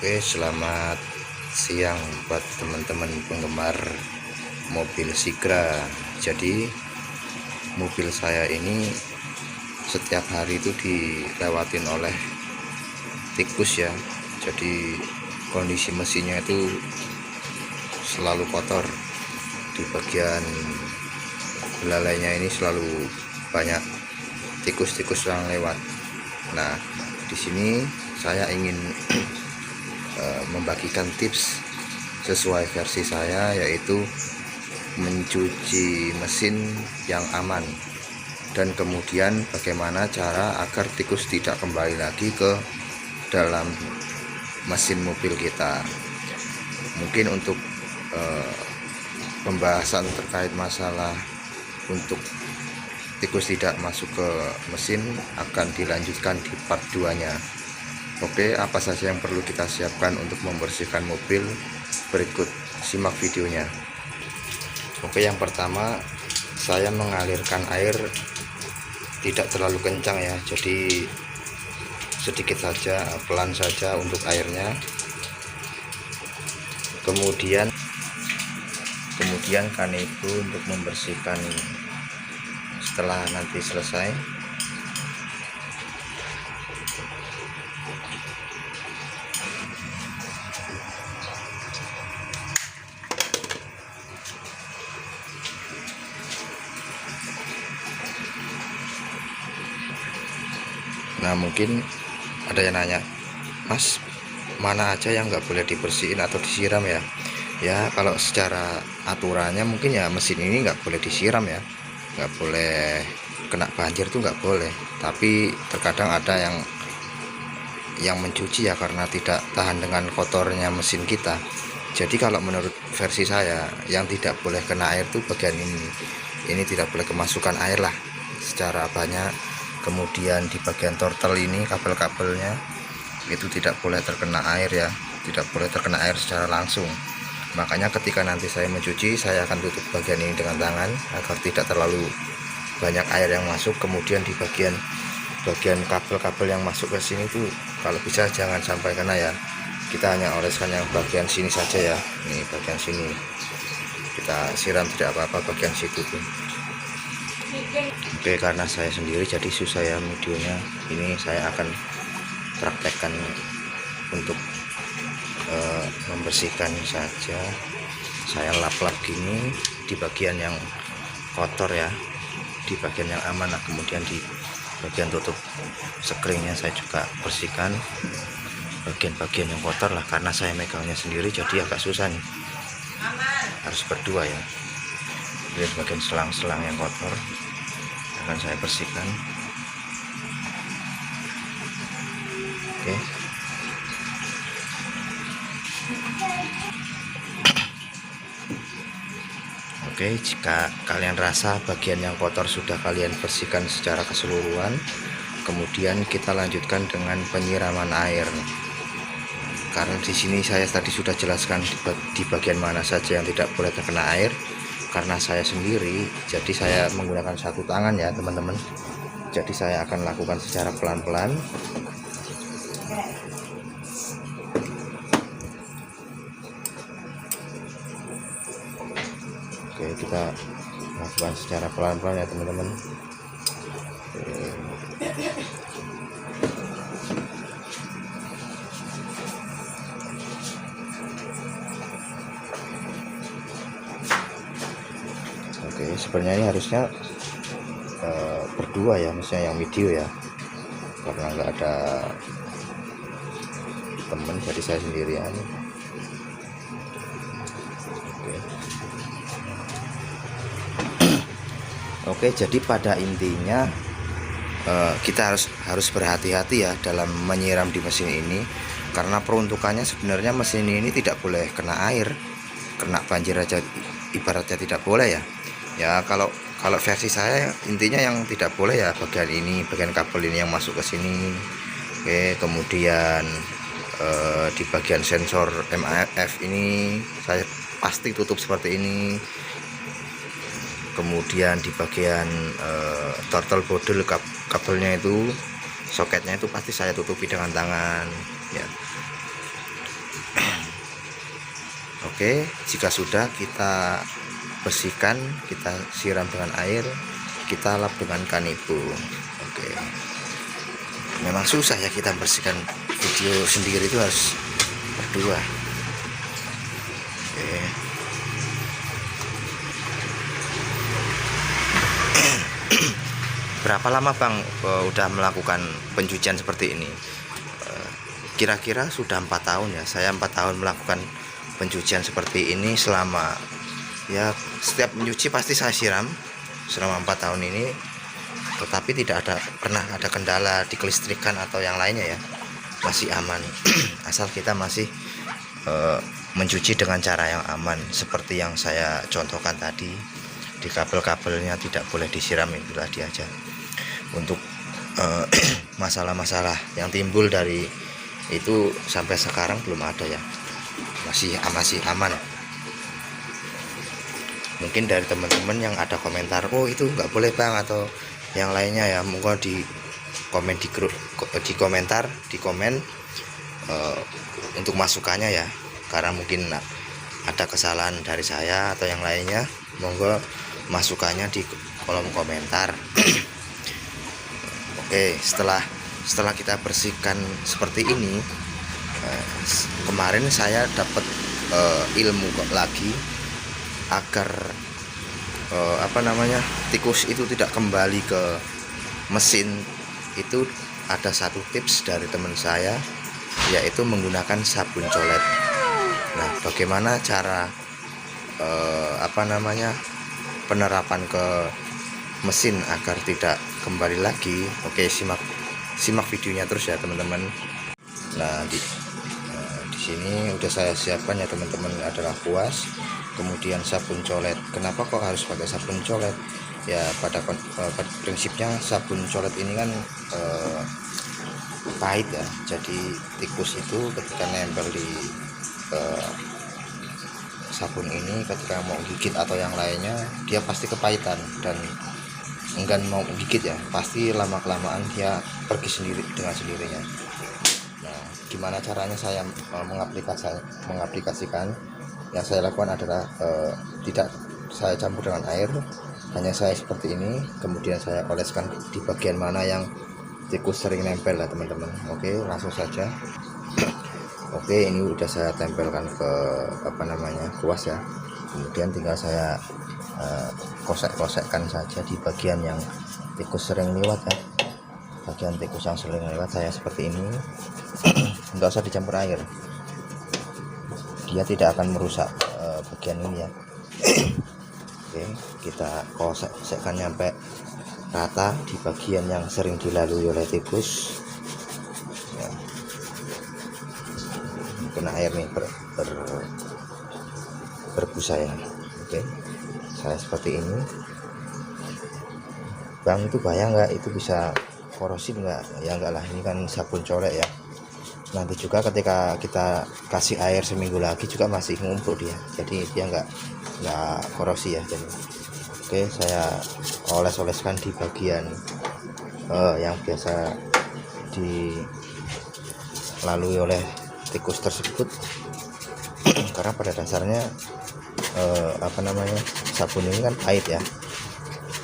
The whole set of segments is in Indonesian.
Oke, selamat siang buat teman-teman penggemar mobil Sigra. Jadi mobil saya ini setiap hari itu dilewatin oleh tikus ya. Jadi kondisi mesinnya itu selalu kotor. Di bagian belalainya ini selalu banyak tikus-tikus yang lewat. Nah, di sini saya ingin membagikan tips sesuai versi saya, yaitu mencuci mesin yang aman, dan kemudian bagaimana cara agar tikus tidak kembali lagi ke dalam mesin mobil kita. Mungkin untuk pembahasan terkait masalah untuk tikus tidak masuk ke mesin akan dilanjutkan di part 2 nya. Oke, apa saja yang perlu kita siapkan untuk membersihkan mobil? Berikut simak videonya. Oke, yang pertama saya mengalirkan air tidak terlalu kencang ya, jadi sedikit saja, pelan saja untuk airnya. Kemudian kan itu untuk membersihkan setelah nanti selesai. Nah, mungkin ada yang nanya, Mas, mana aja yang nggak boleh dibersihin atau disiram ya? Ya, kalau secara aturannya mungkin ya mesin ini nggak boleh disiram ya, nggak boleh kena banjir tuh nggak boleh. Tapi terkadang ada yang mencuci ya karena tidak tahan dengan kotornya mesin kita. Jadi kalau menurut versi saya, yang tidak boleh kena air tuh bagian ini tidak boleh kemasukan air lah secara banyak. Kemudian di bagian tortel ini, kabel-kabelnya itu tidak boleh terkena air ya, tidak boleh terkena air secara langsung. Makanya ketika nanti saya mencuci, saya akan tutup bagian ini dengan tangan agar tidak terlalu banyak air yang masuk. Kemudian di bagian kabel-kabel yang masuk ke sini tuh kalau bisa jangan sampai kena ya. Kita hanya oleskan yang bagian sini saja ya. Ini bagian sini kita siram, tidak apa-apa bagian situ tuh. Oke, karena saya sendiri jadi susah ya videonya. Ini saya akan praktekkan untuk membersihkan saja. Saya lap-lap gini di bagian yang kotor ya, di bagian yang aman. Nah, kemudian di bagian tutup sekringnya saya juga bersihkan bagian-bagian yang kotor lah, karena saya megangnya sendiri jadi agak susah nih, harus berdua ya. Lihat bagian selang-selang yang kotor akan saya bersihkan. Oke. Oke, jika kalian rasa bagian yang kotor sudah kalian bersihkan secara keseluruhan, kemudian kita lanjutkan dengan penyiraman air. Karena di sini saya tadi sudah jelaskan di bagian mana saja yang tidak boleh terkena air. Karena saya sendiri, jadi saya menggunakan satu tangan ya teman-teman. Jadi saya akan lakukan secara pelan-pelan. Oke, kita lakukan secara pelan-pelan ya teman-teman. Oke, sebenarnya ini harusnya berdua ya, maksudnya yang video ya, karena nggak ada temen jadi saya sendirian. Oke, jadi pada intinya kita harus berhati-hati ya dalam menyiram di mesin ini, karena peruntukannya sebenarnya mesin ini tidak boleh kena air, kena banjir aja ibaratnya tidak boleh ya. Ya, kalau versi saya intinya yang tidak boleh ya bagian ini, bagian kabel ini yang masuk ke sini. Oke, kemudian di bagian sensor MAF ini saya pasti tutup seperti ini. Kemudian di bagian throttle body kabelnya itu, soketnya itu pasti saya tutupi dengan tangan ya. Oke, jika sudah kita bersihkan, kita siram dengan air, kita lap dengan kanibu. Oke, memang susah ya kita bersihkan video sendiri, itu harus berdua. Oke. Berapa lama Bang udah melakukan pencucian seperti ini? Kira-kira sudah 4 tahun ya. Saya 4 tahun melakukan pencucian seperti ini. Selama ya setiap mencuci pasti saya siram selama 4 tahun ini, tetapi tidak pernah ada kendala di kelistrikan atau yang lainnya ya, masih aman. Asal kita masih mencuci dengan cara yang aman, seperti yang saya contohkan tadi. Di kabel-kabelnya tidak boleh disiram, itu tadi aja. Untuk masalah-masalah yang timbul dari itu sampai sekarang belum ada ya, masih aman. Mungkin dari teman-teman yang ada komentar, oh itu nggak boleh Bang, atau yang lainnya ya, monggo di komen di grup, di komentar, di komen untuk masukannya ya, karena mungkin ada kesalahan dari saya atau yang lainnya, monggo masukannya di kolom komentar. Oke, setelah kita bersihkan seperti ini, kemarin saya dapat ilmu lagi agar tikus itu tidak kembali ke mesin. Itu ada satu tips dari teman saya, yaitu menggunakan sabun colet. Nah, bagaimana cara penerapan ke mesin agar tidak kembali lagi? Oke, simak videonya terus ya teman-teman. Nah, di sini udah saya siapkan ya teman-teman, adalah kuas, kemudian sabun colet. Kenapa kok harus pakai sabun colet? Ya pada prinsipnya sabun colet ini kan pahit ya, jadi tikus itu ketika nempel di sabun ini, ketika mau gigit atau yang lainnya, dia pasti kepahitan dan enggan mau gigit ya, pasti lama-kelamaan dia pergi sendiri dengan sendirinya. Nah, gimana caranya saya mengaplikasikan? Yang saya lakukan adalah tidak saya campur dengan air, hanya saya seperti ini, kemudian saya oleskan di bagian mana yang tikus sering nempel lah teman-teman. Oke, langsung saja. Oke, ini udah saya tempelkan ke kuas ya, kemudian tinggal saya kosek-kosekkan saja di bagian yang tikus sering lewat ya. Bagian tikus yang sering lewat saya seperti ini. Enggak usah dicampur air, dia tidak akan merusak bagian ini ya. Oke, kita kosekkan sampai rata di bagian yang sering dilalui oleh tikus ya. Kena air nih berbusa ya. Oke, saya seperti ini. Bang, itu bahaya nggak? Itu bisa korosif nggak? Ya enggak lah, ini kan sabun colet ya. Nanti juga ketika kita kasih air seminggu lagi juga masih ngumpul dia, jadi dia nggak korosi ya. Jadi oke, saya oles-oleskan di bagian yang biasa dilalui oleh tikus tersebut. Karena pada dasarnya sabun ini kan pahit ya,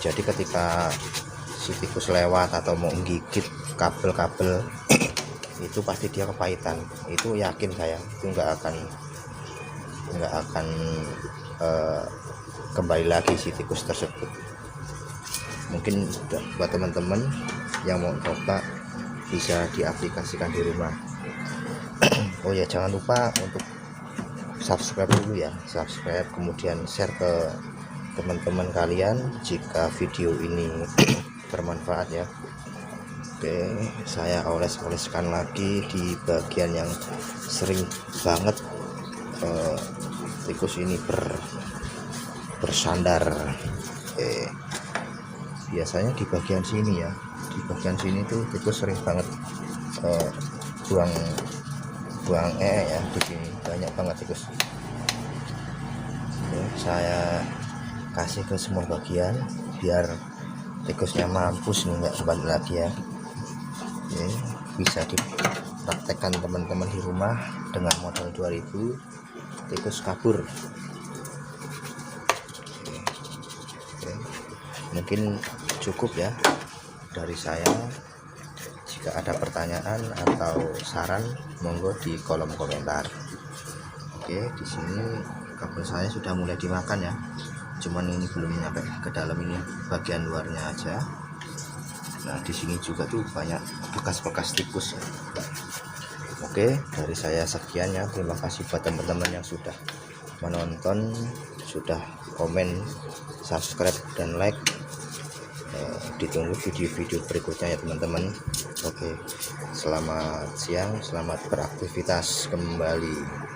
jadi ketika si tikus lewat atau mau menggigit kabel-kabel itu pasti dia kepahitan, itu yakin saya. Itu nggak akan kembali lagi si tikus tersebut. Mungkin buat teman-teman yang mau coba bisa diaplikasikan di rumah. Oh ya, jangan lupa untuk subscribe dulu ya, subscribe, kemudian share ke teman-teman kalian jika video ini bermanfaat ya. Oke, saya oles-oleskan lagi di bagian yang sering banget tikus ini bersandar. Oke, biasanya di bagian sini ya, di bagian sini tuh tikus sering banget buang ya, di sini banyak banget tikus. Oke, saya kasih ke semua bagian biar tikusnya mampus nih, nggak kembali lagi ya. Oke, bisa dipraktekkan teman-teman di rumah dengan modal 2000. tikus kabur. Oke. Mungkin cukup ya dari saya. Jika ada pertanyaan atau saran, monggo di kolom komentar. Oke, di sini kebun saya sudah mulai dimakan ya. Cuman ini belum nyampe ke dalam, ini bagian luarnya aja. Nah, di sini juga tuh banyak bekas-bekas tikus ya. Oke, dari saya sekian ya. Terima kasih buat teman-teman yang sudah menonton, sudah komen, subscribe dan like. Ditunggu video-video berikutnya ya teman-teman. Oke, selamat siang, selamat beraktivitas kembali.